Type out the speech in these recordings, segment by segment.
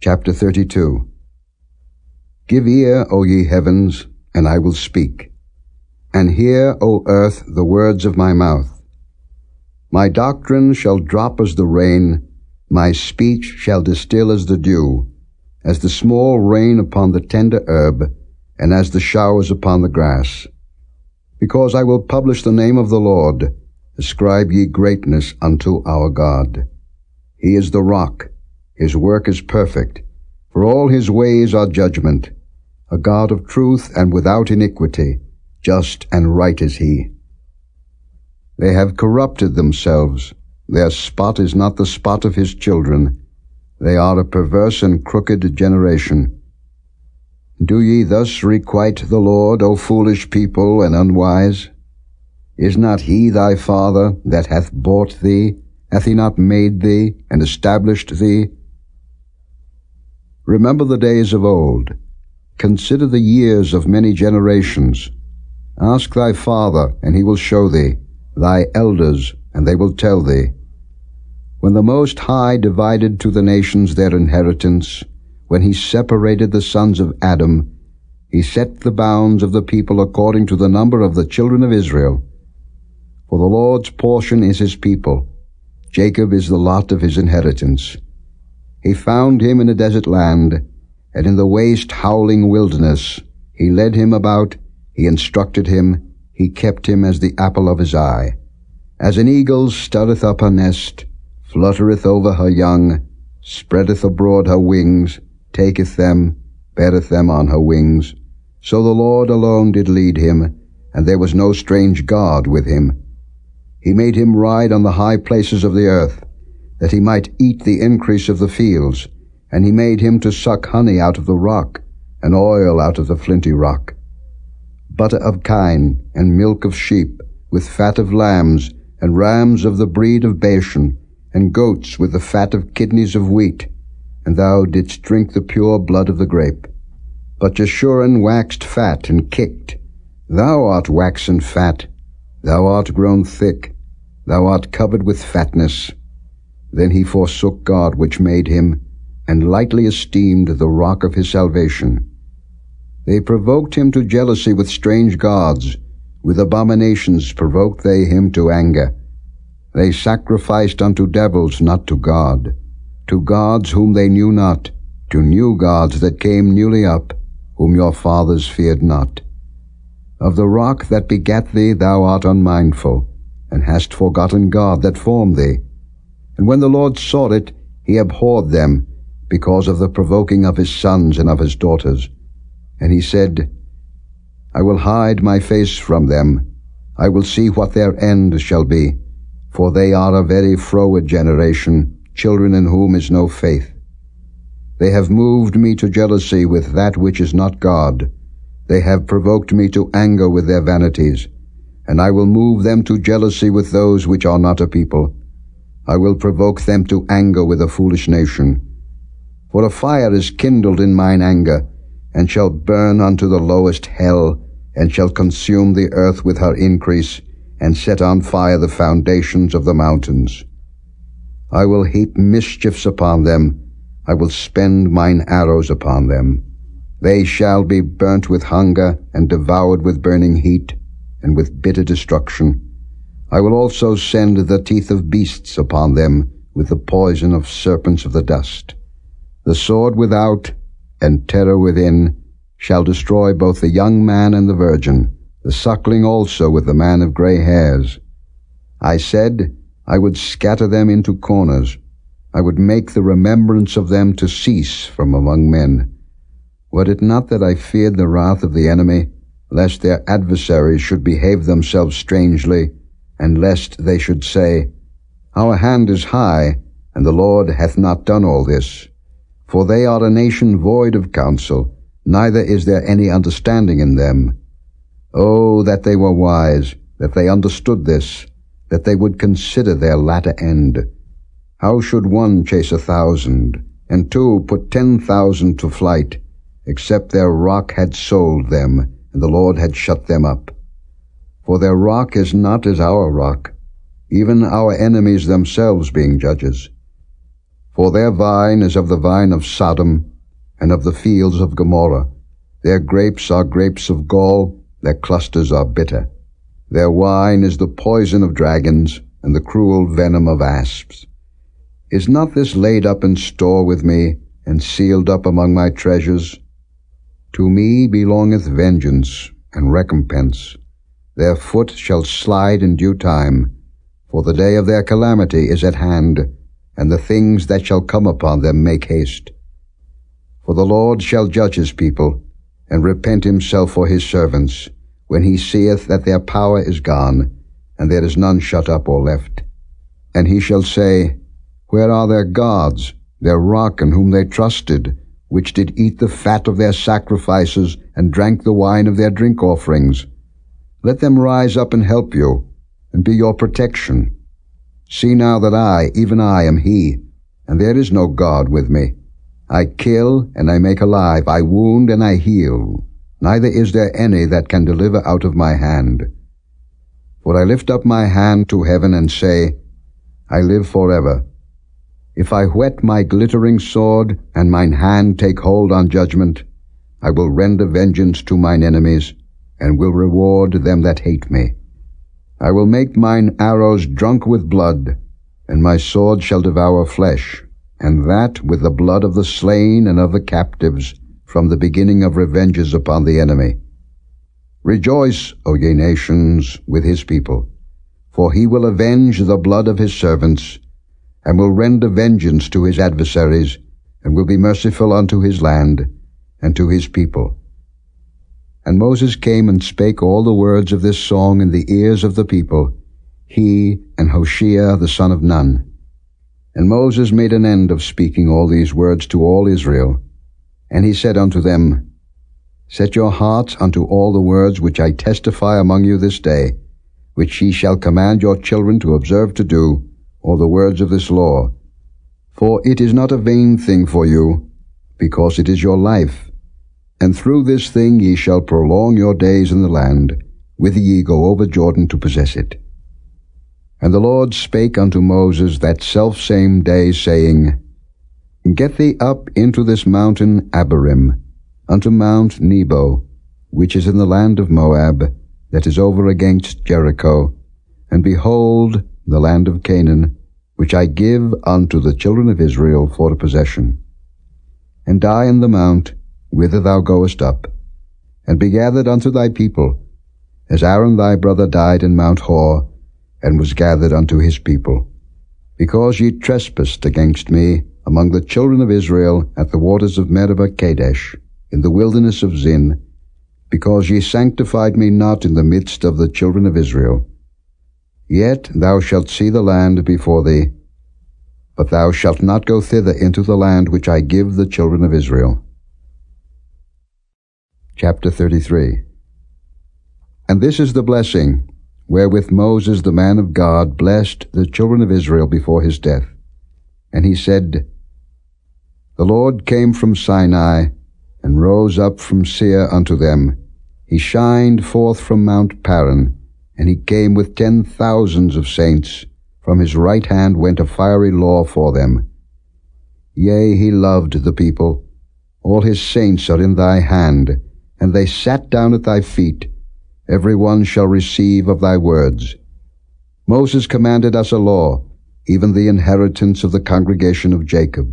Chapter 32. Give ear, O ye heavens, and I will speak, and hear, O earth, the words of my mouth. My doctrine shall drop as the rain, my speech shall distill as the dew, as the small rain upon the tender herb, and as the showers upon the grass. Because I will publish the name of the Lord, ascribe ye greatness unto our God. He is the rock, his work is perfect, for all his ways are judgment. A God of truth and without iniquity, just and right is he. They have corrupted themselves, their spot is not the spot of his children. They are a perverse and crooked generation. Do ye thus requite the Lord, O foolish people and unwise? Is not he thy father that hath bought thee? Hath he not made thee and established thee? Remember the days of old. Consider the years of many generations. Ask thy father, and he will show thee, thy elders, and they will tell thee. When the Most High divided to the nations their inheritance, when he separated the sons of Adam, he set the bounds of the people according to the number of the children of Israel. For the Lord's portion is his people, Jacob is the lot of his inheritance. He found him in a desert land, and in the waste howling wilderness. He led him about, he instructed him, he kept him as the apple of his eye. As an eagle stirreth up her nest, fluttereth over her young, spreadeth abroad her wings, taketh them, beareth them on her wings. So the Lord alone did lead him, and there was no strange God with him. He made him ride on the high places of the earth, that he might eat the increase of the fields, and he made him to suck honey out of the rock, and oil out of the flinty rock. Butter of kine, and milk of sheep, with fat of lambs, and rams of the breed of Bashan, and goats with the fat of kidneys of wheat. And thou didst drink the pure blood of the grape. But Jeshurun waxed fat and kicked. Thou art waxen fat, thou art grown thick, thou art covered with fatness. Then he forsook God which made him, and lightly esteemed the rock of his salvation. They provoked him to jealousy with strange gods, with abominations provoked they him to anger. They sacrificed unto devils, not to God, to gods whom they knew not, to new gods that came newly up, whom your fathers feared not. Of the rock that begat thee thou art unmindful, and hast forgotten God that formed thee. And when the Lord saw it, he abhorred them, because of the provoking of his sons and of his daughters. And he said, I will hide my face from them, I will see what their end shall be, for they are a very froward generation, children in whom is no faith. They have moved me to jealousy with that which is not God. They have provoked me to anger with their vanities, and I will move them to jealousy with those which are not a people. I will provoke them to anger with a foolish nation. For a fire is kindled in mine anger, and shall burn unto the lowest hell, and shall consume the earth with her increase, and set on fire the foundations of the mountains. I will heap mischiefs upon them, I will spend mine arrows upon them. They shall be burnt with hunger, and devoured with burning heat, and with bitter destruction. I will also send the teeth of beasts upon them, with the poison of serpents of the dust. The sword without, and terror within, shall destroy both the young man and the virgin, the suckling also with the man of grey hairs. I said, I would scatter them into corners. I would make the remembrance of them to cease from among men. Were it not that I feared the wrath of the enemy, lest their adversaries should behave themselves strangely, and lest they should say, Our hand is high, and the Lord hath not done all this. For they are a nation void of counsel, neither is there any understanding in them. Oh, that they were wise, that they understood this, that they would consider their latter end. How should one chase 1,000, and two put 10,000 to flight, except their rock had sold them, and the Lord had shut them up? For their rock is not as our rock, even our enemies themselves being judges. For their vine is of the vine of Sodom, and of the fields of Gomorrah. Their grapes are grapes of gall, their clusters are bitter. Their wine is the poison of dragons, and the cruel venom of asps. Is not this laid up in store with me, and sealed up among my treasures? To me belongeth vengeance and recompense. Their foot shall slide in due time, for the day of their calamity is at hand, and the things that shall come upon them make haste. For the Lord shall judge his people, and repent himself for his servants, when he seeth that their power is gone, and there is none shut up or left. And he shall say, Where are their gods, their rock in whom they trusted, which did eat the fat of their sacrifices, and drank the wine of their drink offerings? Let them rise up and help you, and be your protection. See now that I, even I, am he, and there is no God with me. I kill, and I make alive, I wound, and I heal. Neither is there any that can deliver out of my hand. For I lift up my hand to heaven, and say, I live forever. If I whet my glittering sword, and mine hand take hold on judgment, I will render vengeance to mine enemies, and will reward them that hate me. I will make mine arrows drunk with blood, and my sword shall devour flesh, and that with the blood of the slain and of the captives, from the beginning of revenges upon the enemy. Rejoice, O ye nations, with his people, for he will avenge the blood of his servants, and will render vengeance to his adversaries, and will be merciful unto his land, and to his people. And Moses came and spake all the words of this song in the ears of the people, he and Hoshea the son of Nun. And Moses made an end of speaking all these words to all Israel. And he said unto them, Set your hearts unto all the words which I testify among you this day, which ye shall command your children to observe to do, all the words of this law. For it is not a vain thing for you, because it is your life. And through this thing ye shall prolong your days in the land, whither ye go over Jordan to possess it. And the Lord spake unto Moses that selfsame day, saying, Get thee up into this mountain Abarim, unto Mount Nebo, which is in the land of Moab, that is over against Jericho, and behold the land of Canaan, which I give unto the children of Israel for a possession. And die in the mount, whither thou goest up, and be gathered unto thy people, as Aaron thy brother died in Mount Hor, and was gathered unto his people, because ye trespassed against me among the children of Israel at the waters of Meribah Kadesh, in the wilderness of Zin, because ye sanctified me not in the midst of the children of Israel. Yet thou shalt see the land before thee, but thou shalt not go thither into the land which I give the children of Israel. Chapter 33. And this is the blessing wherewith Moses the man of God blessed the children of Israel before his death. And he said, The Lord came from Sinai, and rose up from Seir unto them. He shined forth from Mount Paran, and he came with 10,000s of saints. From his right hand went a fiery law for them. Yea, he loved the people. All his saints are in thy hand, and they sat down at thy feet. Every one shall receive of thy words. Moses commanded us a law, even the inheritance of the congregation of Jacob.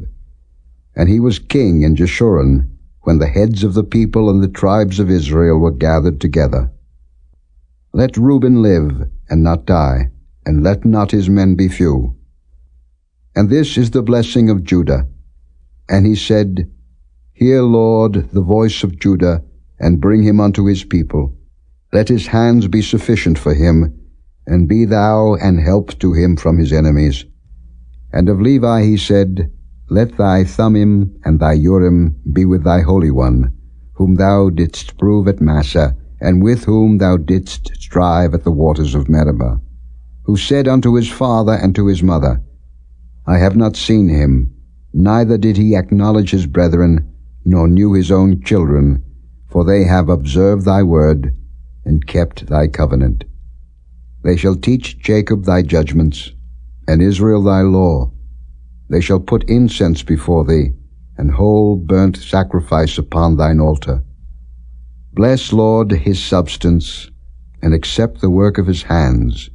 And he was king in Jeshurun, when the heads of the people and the tribes of Israel were gathered together. Let Reuben live, and not die, and let not his men be few. And this is the blessing of Judah. And he said, Hear, Lord, the voice of Judah, and bring him unto his people. Let his hands be sufficient for him, and be thou an help to him from his enemies. And of Levi he said, Let thy Thummim and thy Urim be with thy Holy One, whom thou didst prove at Massah, and with whom thou didst strive at the waters of Meribah, who said unto his father and to his mother, I have not seen him, neither did he acknowledge his brethren, nor knew his own children, for they have observed thy word, and kept thy covenant. They shall teach Jacob thy judgments, and Israel thy law. They shall put incense before thee, and whole burnt sacrifice upon thine altar. Bless, Lord, his substance, and accept the work of his hands.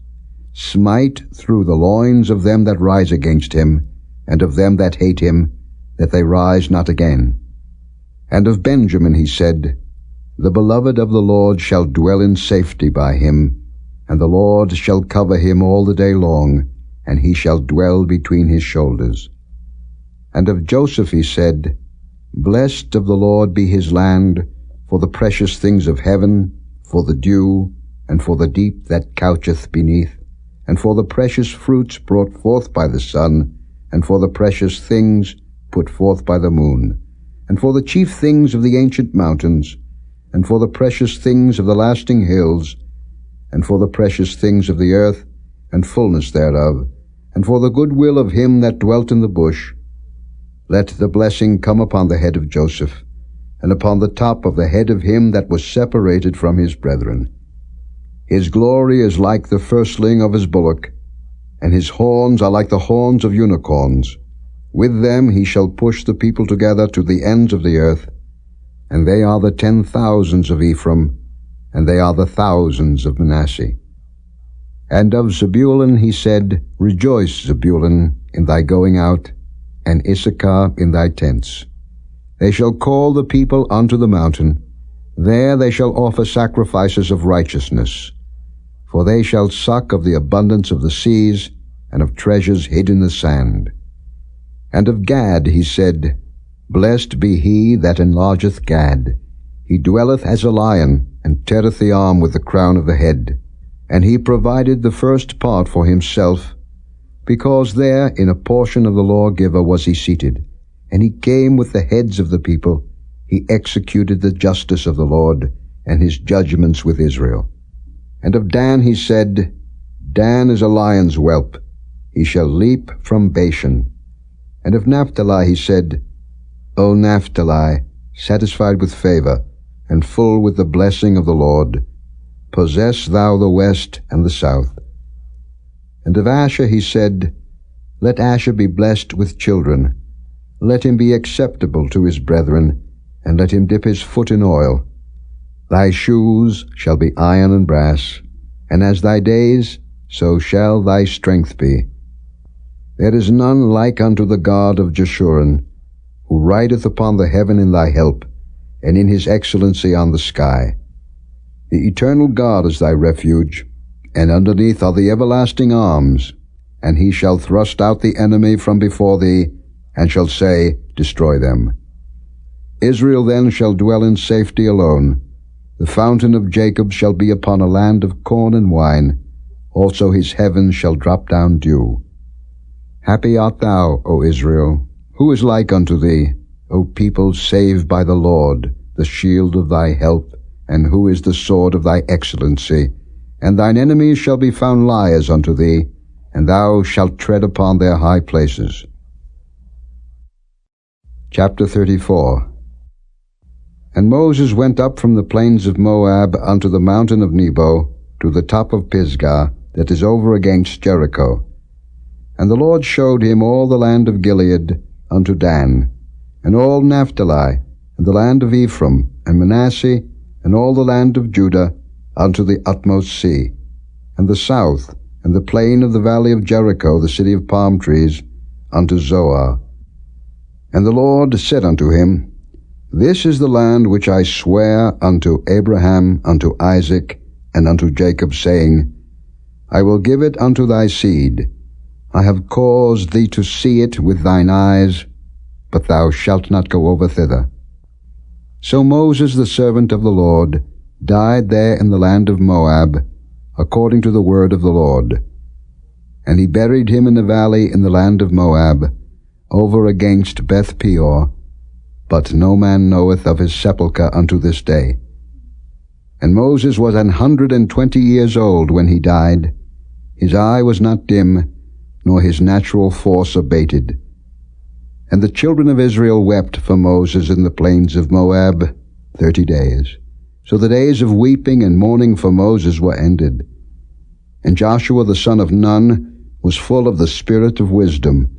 Smite through the loins of them that rise against him, and of them that hate him, that they rise not again. And of Benjamin he said, The beloved of the Lord shall dwell in safety by him, and the Lord shall cover him all the day long, and he shall dwell between his shoulders. And of Joseph he said, Blessed of the Lord be his land, for the precious things of heaven, for the dew, and for the deep that coucheth beneath, and for the precious fruits brought forth by the sun, and for the precious things put forth by the moon, and for the chief things of the ancient mountains, and for the precious things of the lasting hills, and for the precious things of the earth, and fullness thereof, and for the good will of him that dwelt in the bush. Let the blessing come upon the head of Joseph, and upon the top of the head of him that was separated from his brethren. His glory is like the firstling of his bullock, and his horns are like the horns of unicorns. With them he shall push the people together to the ends of the earth, and they are the 10,000s of Ephraim, and they are the thousands of Manasseh. And of Zebulun he said, Rejoice, Zebulun, in thy going out, and Issachar in thy tents. They shall call the people unto the mountain. There they shall offer sacrifices of righteousness. For they shall suck of the abundance of the seas, and of treasures hid in the sand. And of Gad he said, Blessed be he that enlargeth Gad. He dwelleth as a lion, and teareth the arm with the crown of the head. And he provided the first part for himself, because there in a portion of the lawgiver was he seated. And he came with the heads of the people. He executed the justice of the Lord, and his judgments with Israel. And of Dan he said, Dan is a lion's whelp. He shall leap from Bashan. And of Naphtali he said, O Naphtali, satisfied with favor, and full with the blessing of the Lord, possess thou the west and the south. And of Asher he said, Let Asher be blessed with children. Let him be acceptable to his brethren, and let him dip his foot in oil. Thy shoes shall be iron and brass, and as thy days, so shall thy strength be. There is none like unto the God of Jeshurun, who rideth upon the heaven in thy help, and in his excellency on the sky. The eternal God is thy refuge, and underneath are the everlasting arms, and he shall thrust out the enemy from before thee, and shall say, Destroy them. Israel then shall dwell in safety alone. The fountain of Jacob shall be upon a land of corn and wine. Also his heavens shall drop down dew. Happy art thou, O Israel. Who is like unto thee, O people saved by the Lord, the shield of thy help, and who is the sword of thy excellency? And thine enemies shall be found liars unto thee, and thou shalt tread upon their high places. Chapter 34. And Moses went up from the plains of Moab unto the mountain of Nebo, to the top of Pisgah, that is over against Jericho. And the Lord showed him all the land of Gilead unto Dan, and all Naphtali, and the land of Ephraim, and Manasseh, and all the land of Judah, unto the utmost sea, and the south, and the plain of the valley of Jericho, the city of palm trees, unto Zoar. And the Lord said unto him, This is the land which I swear unto Abraham, unto Isaac, and unto Jacob, saying, I will give it unto thy seed. I have caused thee to see it with thine eyes, but thou shalt not go over thither. So Moses, the servant of the Lord, died there in the land of Moab, according to the word of the Lord. And he buried him in the valley in the land of Moab, over against Beth Peor, but no man knoweth of his sepulchre unto this day. And Moses was 120 years old when he died. His eye was not dim, nor his natural force abated. And the children of Israel wept for Moses in the plains of Moab 30 days. So the days of weeping and mourning for Moses were ended. And Joshua the son of Nun was full of the spirit of wisdom,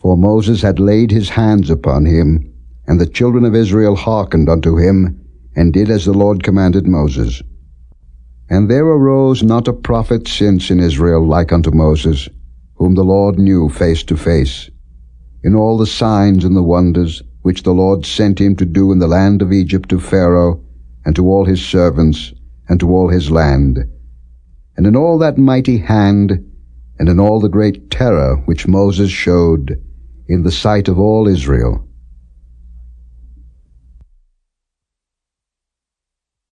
For Moses had laid his hands upon him, and the children of Israel hearkened unto him, and did as the Lord commanded Moses. And there arose not a prophet since in Israel like unto Moses, whom the Lord knew face to face, in all the signs and the wonders which the Lord sent him to do in the land of Egypt to Pharaoh, and to all his servants, and to all his land, and in all that mighty hand, and in all the great terror which Moses showed in the sight of all Israel.